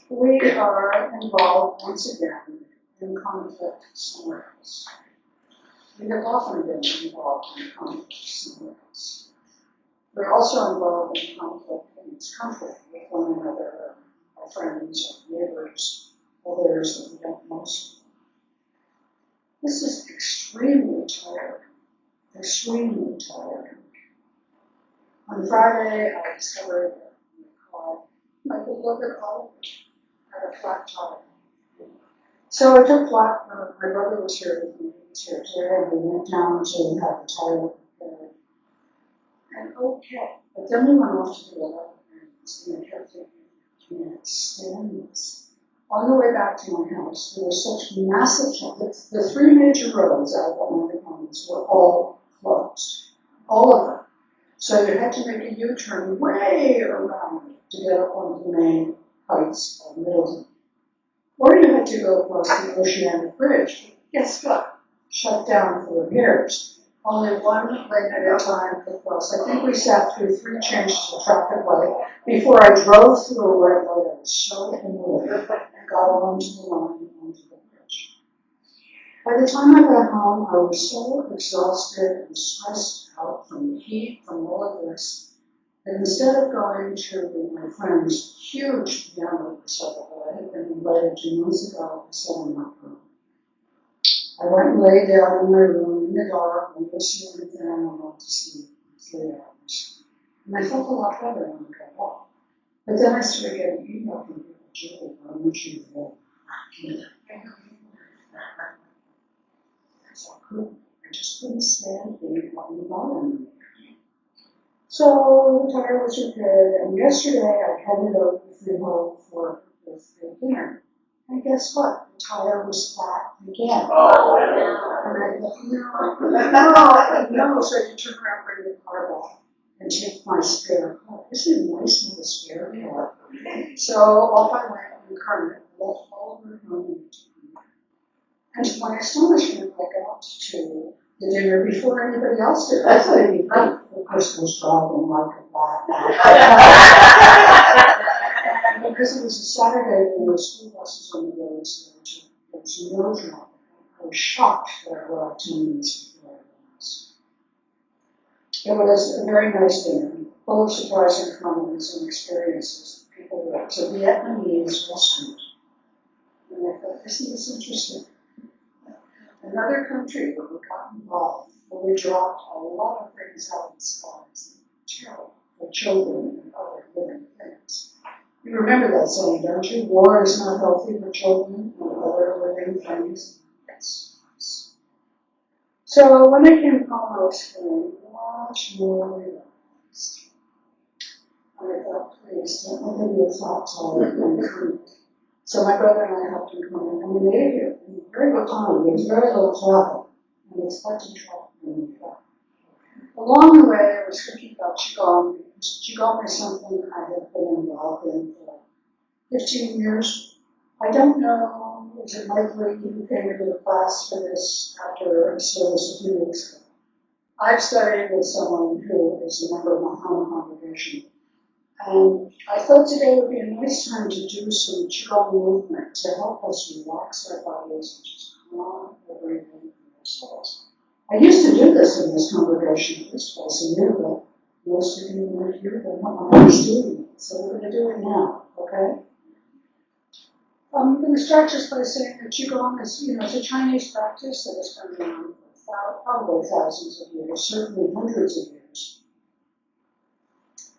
we are involved once again in conflict somewhere else. We have often been involved in conflict somewhere else. We're also involved in conflict in this country with one another, our friends, our neighbors, others that we don't know. This is extremely tiring, extremely tiring. On Friday, I discovered that my beloved Oliver had a flat tire. So I took my brother was here with me, he was here today, and we went down to have the tire repaired. And okay, but then we went off to do a lot of things, and I kept thinking, I can't stand this. On the way back to my house, there was such massive traffic. The three major roads out of my apartments were all closed, all of them. So you had to make a U-turn way around to get up onto the main heights of Middleton. Or you had to go across the Oceanic Bridge. Guess what? Shut down for repairs. Only one lane at a time to cross. I think we sat through 3 changes of traffic light before I drove through a red light. I was so annoyed and got onto the line onto the bridge. By the time I got home, I was so exhausted and stressed out from the heat, from all of this, that instead of going to my friend's huge piano recital that I had been invited to months ago, I said I'm not going. I went and lay down in my room in the dark, and listened to everything I wanted to sleep for 3 hours. And I felt a lot better when I got off. But then I started getting email from people, Julie, why don't you go? I just couldn't stand being out in the bottom. So the tire was repaired, and yesterday I headed over to Freehold for dinner. And guess what? The tire was flat again. Oh, and I thought, no. So you turn around, bring the car back, and take my spare car. Isn't it nice to have a spare car? So off I went in Kermit, left all of her home. And to my astonishment, I got to the dinner before anybody else did. I thought it'd be great. Of course, I was driving like a and because it was a Saturday, there were school buses on the road, so there was no traffic. I was shocked that I arrived 10 minutes before everyone else. It was a very nice dinner, full of surprising comments and experiences. People went to Vietnamese restaurant. And I thought, isn't this interesting? Another country where we got involved, where we dropped a lot of things out of the skies that were terrible for children and other living things. You remember that saying, don't you? War is not healthy for children and other living things. Yes. So when I came home, I was feeling much more relaxed. And I thought, please, don't let there be a flat tire and concrete. So my brother and I helped him come in, and we made it here. It was a very good time. There was very little traffic, and we expected traffic when we got. Along the way, I was thinking about Qigong, because Qigong is something I have been involved in for 15 years. I don't know, is it likely you came into the class for this after a service a few weeks ago? I've studied with someone who is a member of my home congregation. And I thought today would be a nice time to do some Qigong movement to help us relax our bodies and just calm everything in ourselves. I used to do this in this congregation at this place a year ago. Most of you weren't here, but not my doing it. So we're going to do it now, okay? I'm going to start just by saying that Qigong is, it's a Chinese practice that has been around for probably thousands of years, certainly hundreds of years.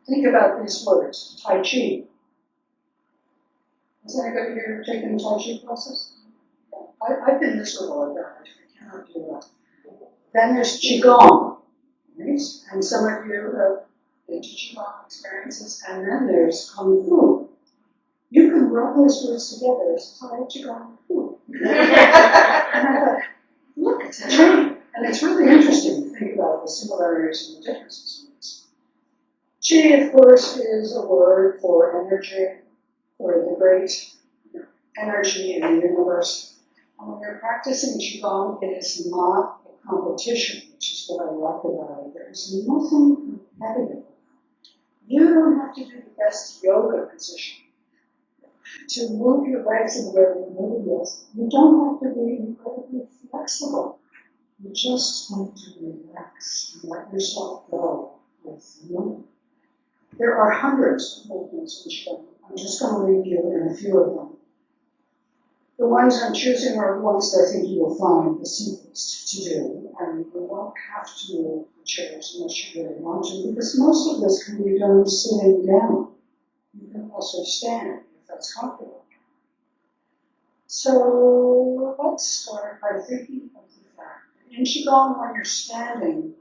Think about these words, Tai Chi. Has anybody here taken Tai Chi classes? Yeah. I've been miserable at that. I cannot do that. Then there's Qigong, right? And some of you have been to Qigong experiences. And then there's Kung Fu. You can rub those words together as Tai Qigong Fu. And I thought, look, it's a chain. And it's really interesting to think about the similarities and the differences. Qi, of course, is a word for energy, for the great energy in the universe. And when you're practicing Qigong, it is not a competition, which is what I like about it. There is nothing competitive. You don't have to do the best yoga position. to move your legs in the way the movie is, you don't have to be incredibly flexible. You just need to relax and let yourself go with the movement. There are hundreds of movements in Qigong. I'm just going to leave you in a few of them. The ones I'm choosing are the ones that I think you will find the simplest to do, and you won't have to move the chairs unless you really want to, because most of this can be done sitting down. You can also stand if that's comfortable. So let's start by thinking of the fact that in Qigong, when you're standing,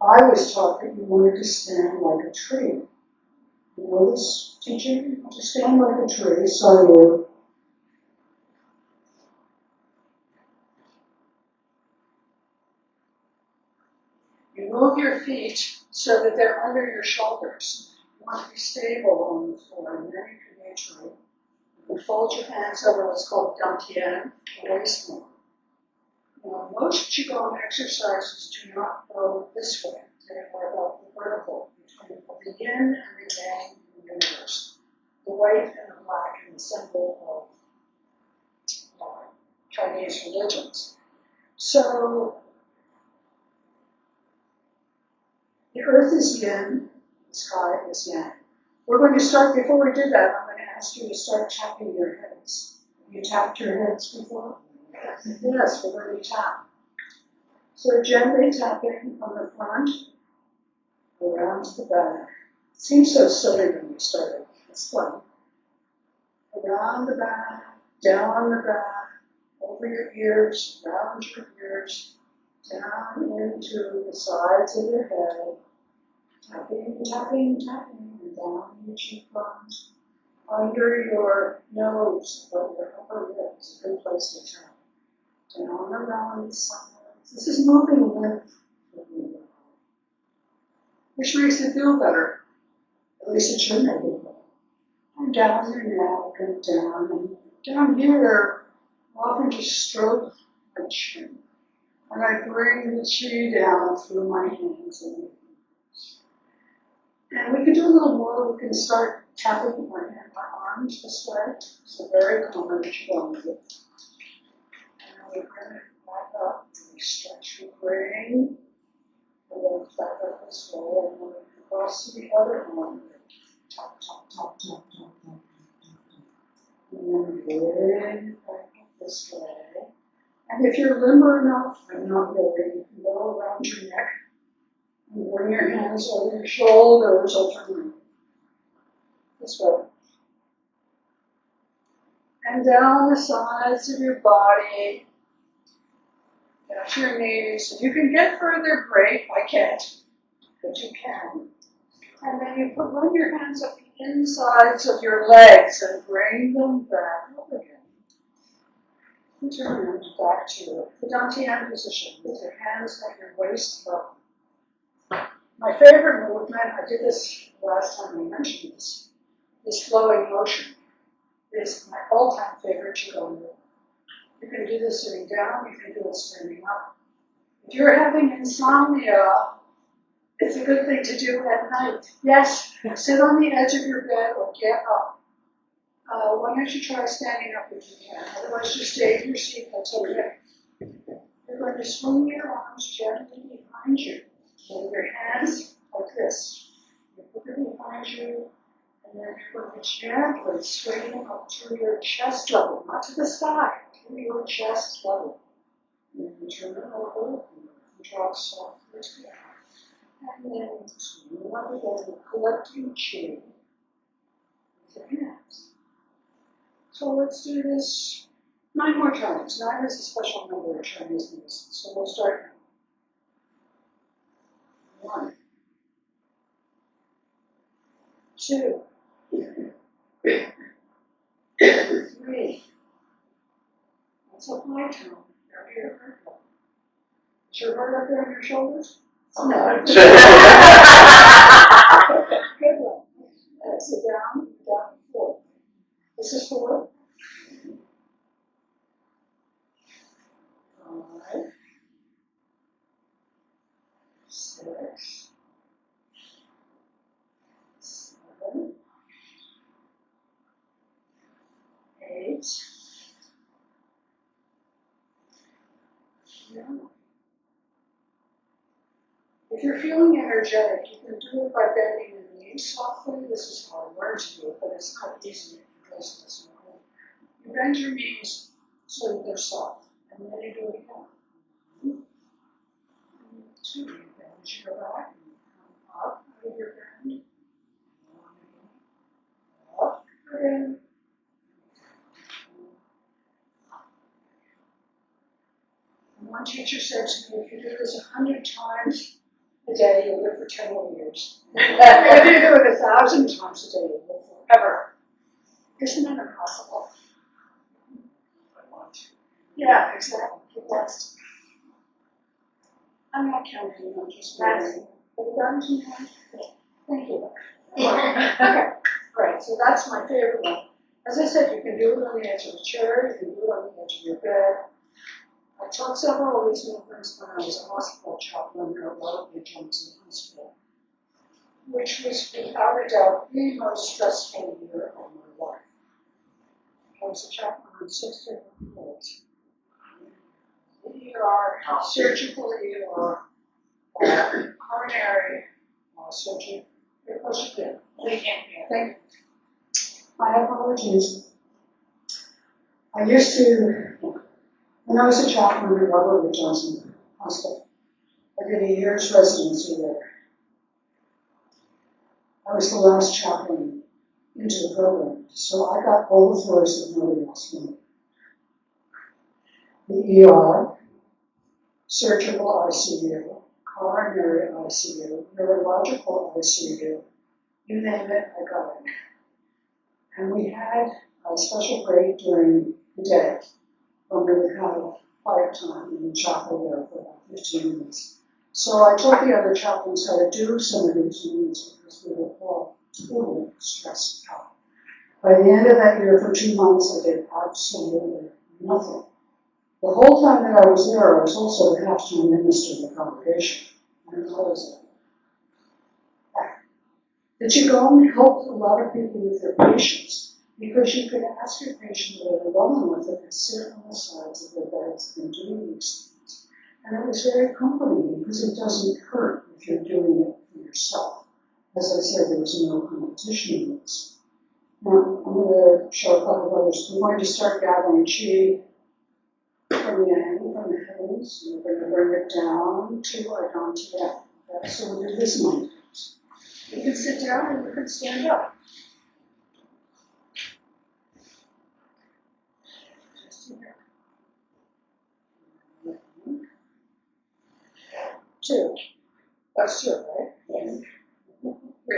I was taught that you wanted to stand like a tree. You know this teaching? To stand like a tree, so you move your feet so that they're under your shoulders. You want to be stable on the floor, and then you can be a tree. You can fold your hands over what's called dantian, the waist line. Now, most Qigong exercises do not go this way. They are about the vertical, between the yin and the yang in the universe. The white and the black and the symbol of Chinese religions. So, the earth is yin, the sky is yang. We're going to start, before we do that, I'm going to ask you to start tapping your heads. Have you tapped your heads before? Yes, we're going to tap. So gently tapping from the front, around to the back. It seems so silly when we started. It's fun. Around the back, down the back, over your ears, around your ears, down into the sides of your head. Tapping, tapping, tapping, and down your cheekbones, under your nose, above your upper lip is a good place to tap. Down around the sides. This is moving lymph, which makes it feel better. At least it should make it better. And down your neck and down here, I often just stroke my chin. And I bring the chi down through my hands and fingers. And we can do a little more. We can start tapping my arms this way. It's a very common Qigong move. And we bring it back up. We stretch your brain. And then back up this way. And then we cross to the other arm. Tap, tap, tap, tap, tap, tap, tap. And then bring it back up this way. And if you're limber enough, and not really, you can go around your neck. And bring your hands over your shoulders, alternately. This way. And down the sides of your body, down to your knees. If you can get further, great. I can't, but you can. And then you run your hands up the insides of your legs and bring them back up again. And turn them back to the dantian position with your hands at your waist level. My favorite movement, I did this last time I mentioned this flowing motion, is my all-time favorite Qigong move. You can do this sitting down, you can do it standing up. If you're having insomnia, it's a good thing to do at night. Yes, sit on the edge of your bed or get up. Why don't you try standing up if you can? Otherwise, just stay in your seat, that's okay. You're going to swing your arms gently behind you. With your hands like this. You put them behind you, and then you're going to gently swing them up to your chest level, not to the sky, to your chest level. And then turn it over, and drop softly down. And then swing up again, collecting chi with your hands. So let's do this 9 more times. 9 is a special number of Chinese medicine, so we'll start now. 1, 2, 3. That's a high tone. Now your heart level. Is your heart up there on your shoulders? No. Good one. That's it down, 4. This is 4. 5, 6, 7, 8. Yeah. If you're feeling energetic, you can do it by bending the knees softly. This is how I learned to do it, but it's not easy because it's not good. You bend your knees so that they're soft, and then you do it again. 1, 2, you bend your back and come up out of your bend. 1 again, up again. And one teacher said to me, if you do this 100 times a day, you'll live for 10 more years. If you do it 1,000 times a day, you'll live forever. Isn't that impossible? I want to. Yeah, exactly. It was. I'm not counting, I'm just wondering. Have you done tonight? Thank you. Okay, great. So that's my favorite one. As I said, you can do it on the edge of a chair, you can do it on the edge of your bed. I taught several of these movements when I was a hospital chaplain at Waterloo Johnson Hospital, which was without a doubt the most stressful year of my life. I was a chaplain on 6 different floors. ER, surgical ER, coronary surgery. Of course you did. Thank you. My apologies. I used to, when I was a chaplain at Waterloo Johnson Hospital, I did a year's residency there. I was the last chaplain into the program, so I got all the floors that nobody else wanted. The ER, surgical ICU, coronary ICU, neurological ICU, you name it, I got it. And we had a special break during the day when we would have quiet time in the chapel there for about 15 minutes. So I taught the other chaplains how to do some of these movements because we were all totally stressed out. By the end of that year, for 2 months, I did absolutely nothing. The whole time that I was there, I was also the half-time minister of the congregation. And that was it. That you go and help a lot of people with their patients, because you can ask your patient what they're wrong with it and sit on the sides of their beds and do these things. And it was very comforting because it doesn't hurt if you're doing it for yourself. As I said, there was no competition in this. Now, I'm going to show a couple of others. We're going to start gathering chi from the heavens, and we're going to bring it down to Adantya. Okay, so we'll do this 9 times. You can sit down and you can stand up. Just here. 2. That's 2, right? Yes. 3.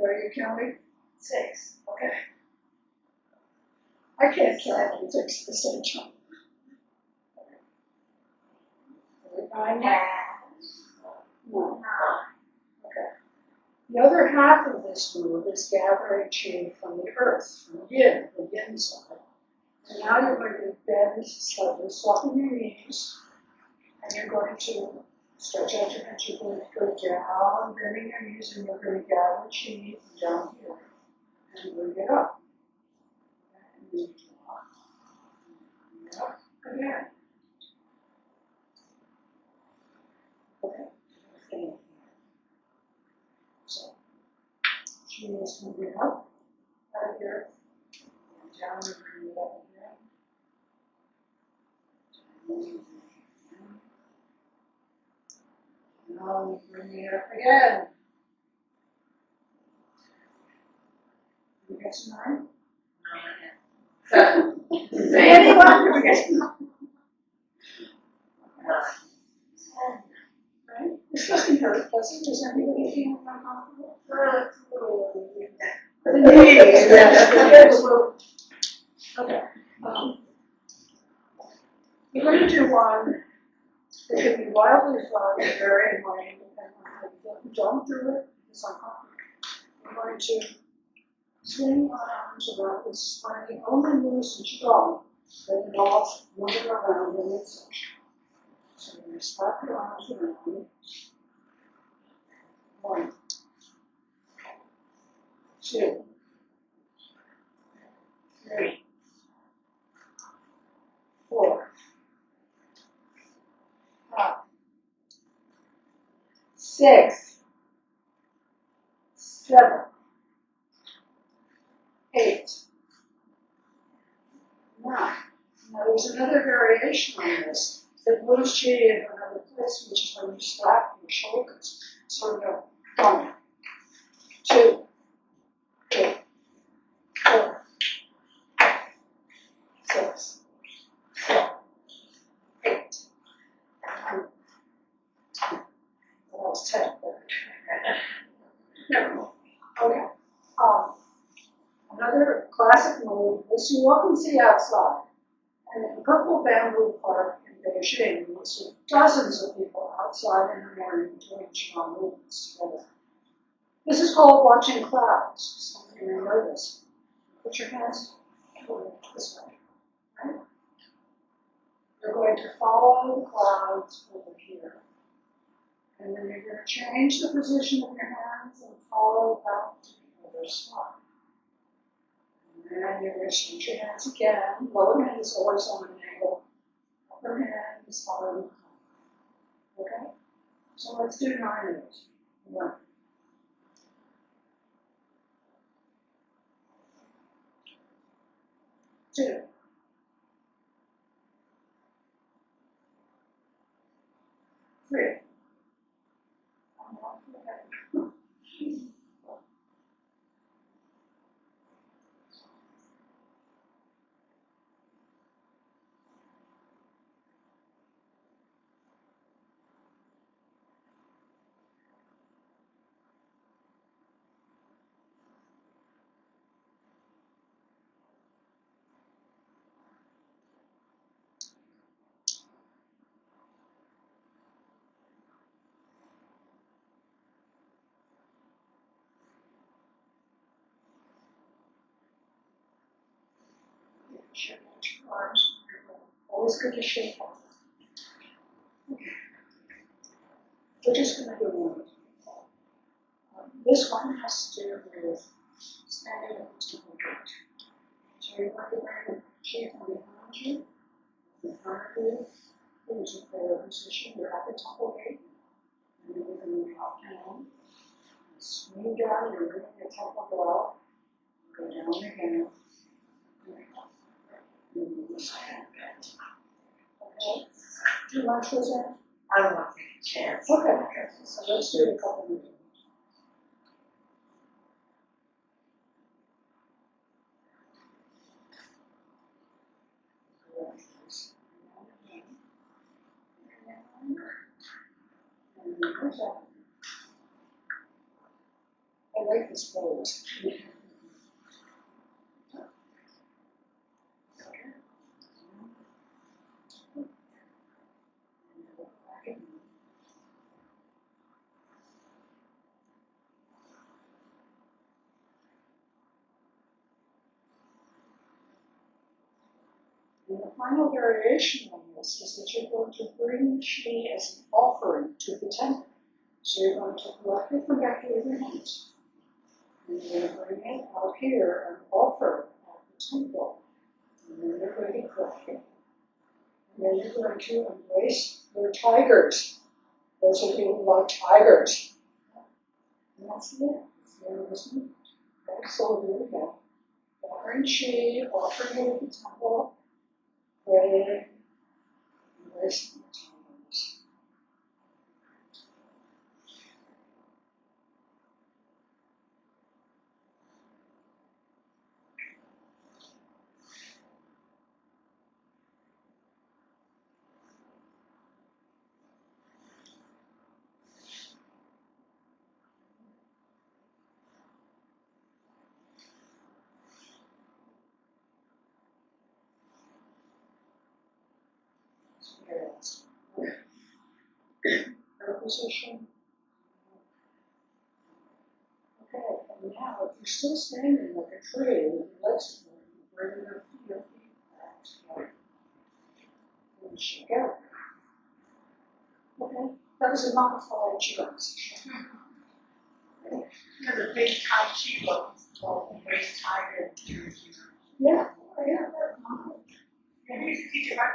Are you counting? 6. Okay. I can't count and 6 at the same time. 9. No. Okay. The other half of this move is gathering chi from the earth, from yin, the yin side. And now you're going to bend slightly, soften your knees, and you're going to stretch out your hands. You're going to go down, bending your knees, and you're going to gather chi down here and bring it up. And you drop. Up again. Okay. So, chi is moving up out of here, and down and bring it up again. Now we bring it up again. You get some 9? 7. Anyone? We get 9. Right? This doesn't hurt, does it? Does anybody feel uncomfortable? The knees, yes. Okay. We're going to do one that could be wildly fun and very annoying, depending on how you do it. Don't do it, it's uncomfortable. We're going to swing our arms around. This is one of the only moves in Qigong Then the dogs moving around in midsection. So you're going to slap your arms around. 1, 2, 3, 4, 5, 6, 7, 8, 9. Now there's another variation on this that moves chi into another place, which is when you slap your shoulders. So we go 1, 2, 3, 4, 6, 7, 8, 9, 10. Well, that was 10. Never mind. Okay. Another classic move is you often see outside. And in the Purple Bamboo Park in Beijing, you will see dozens of people outside in the morning doing qigong movements together. This is called watching clouds. Some of you may know this. Put your hands this way, right? You're going to follow the clouds over here. And then you're going to change the position of your hands and follow back to the other side. And then you're going to change your hands again. Lower hand is always on an angle. Upper hand is following the cloud. Okay? So let's do 9 of those. 1, 2, 3. Shake your arms. Always good to shake off. Okay. We're just going to do one. This one has to do with standing at the temple gate. So you're going to bring the chi from behind you, in front of you, into prayer position. You're at the temple gate, and then you're going to drop down, swing down, you're ringing the temple bell, go down again, and you stand. Okay? Do you want to choose that? I don't want to take a chance. Okay. So let's do it a couple minutes. I like this pose. And the final variation on this is that you're going to bring chi as an offering to the temple. So you're going to collect it from back here in your hands. And you're going to bring it out here and offer it at the temple. And then you're going to collect it. And then you're going to embrace your tigers. Those of you who like tigers. And that's it. That's the end of this movement. Okay, so here we go. Offering chi, offering it at the temple. Praying, embracing the tigers. Prayer position. Okay, and now if you're still standing like a tree with your legs forward, you bring your feet back Where she go? Okay, that was a modified chance. There's a big tie she looks, well, waist tied and. Yeah, yeah. And we used to teach it back.